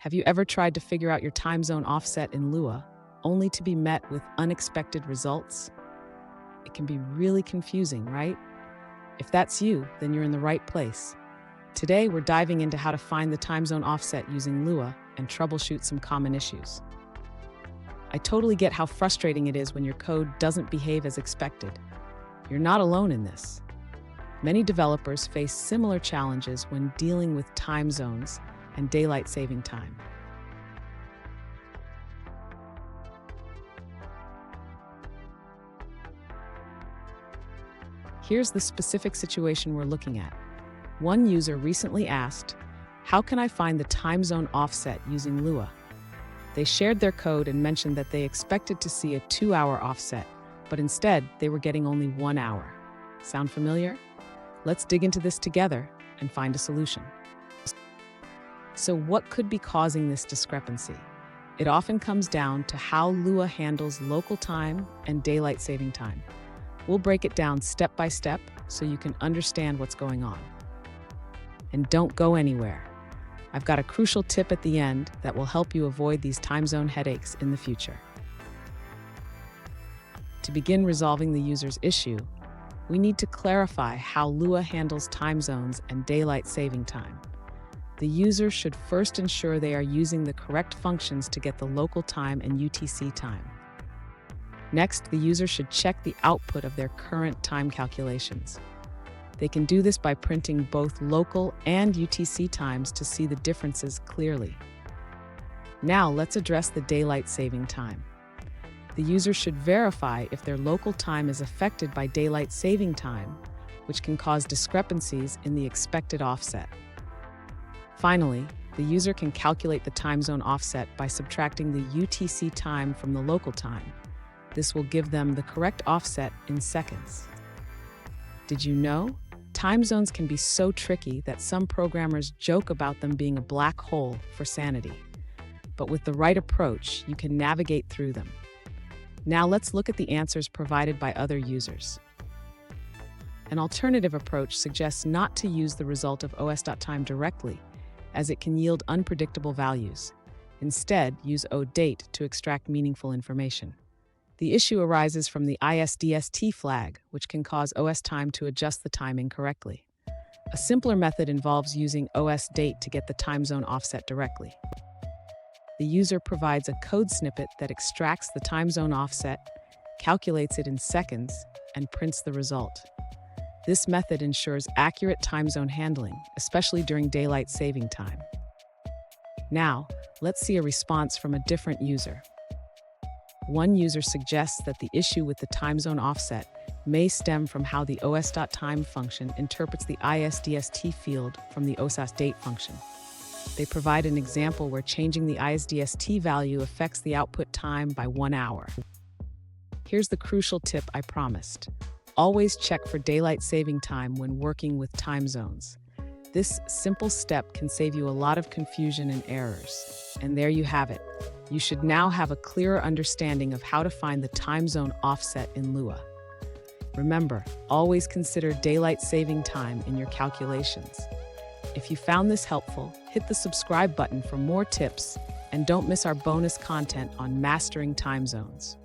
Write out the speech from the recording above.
Have you ever tried to figure out your time zone offset in Lua, only to be met with unexpected results? It can be really confusing, right? If that's you, then you're in the right place. Today, we're diving into how to find the time zone offset using Lua and troubleshoot some common issues. I totally get how frustrating it is when your code doesn't behave as expected. You're not alone in this. Many developers face similar challenges when dealing with time zones and daylight saving time. Here's the specific situation we're looking at. One user recently asked, "How can I find the time zone offset using Lua?" They shared their code and mentioned that they expected to see a 2-hour offset, but instead they were getting only 1 hour. Sound familiar? Let's dig into this together and find a solution. So what could be causing this discrepancy? It often comes down to how Lua handles local time and daylight saving time. We'll break it down step by step so you can understand what's going on. And don't go anywhere. I've got a crucial tip at the end that will help you avoid these time zone headaches in the future. To begin resolving the user's issue, we need to clarify how Lua handles time zones and daylight saving time. The user should first ensure they are using the correct functions to get the local time and UTC time. Next, the user should check the output of their current time calculations. They can do this by printing both local and UTC times to see the differences clearly. Now, let's address the daylight saving time. The user should verify if their local time is affected by daylight saving time, which can cause discrepancies in the expected offset. Finally, the user can calculate the time zone offset by subtracting the UTC time from the local time. This will give them the correct offset in seconds. Did you know? Time zones can be so tricky that some programmers joke about them being a black hole for sanity. But with the right approach, you can navigate through them. Now let's look at the answers provided by other users. An alternative approach suggests not to use the result of os.time directly, as it can yield unpredictable values. Instead, use odate to extract meaningful information. The issue arises from the ISDST flag, which can cause OS time to adjust the time incorrectly. A simpler method involves using osDate to get the time zone offset directly. The user provides a code snippet that extracts the time zone offset, calculates it in seconds, and prints the result. This method ensures accurate time zone handling, especially during daylight saving time. Now, let's see a response from a different user. One user suggests that the issue with the time zone offset may stem from how the os.time function interprets the ISDST field from the osDate function. They provide an example where changing the ISDST value affects the output time by 1 hour. Here's the crucial tip I promised. Always check for daylight saving time when working with time zones. This simple step can save you a lot of confusion and errors. And there you have it. You should now have a clearer understanding of how to find the time zone offset in Lua. Remember, always consider daylight saving time in your calculations. If you found this helpful, hit the subscribe button for more tips and don't miss our bonus content on mastering time zones.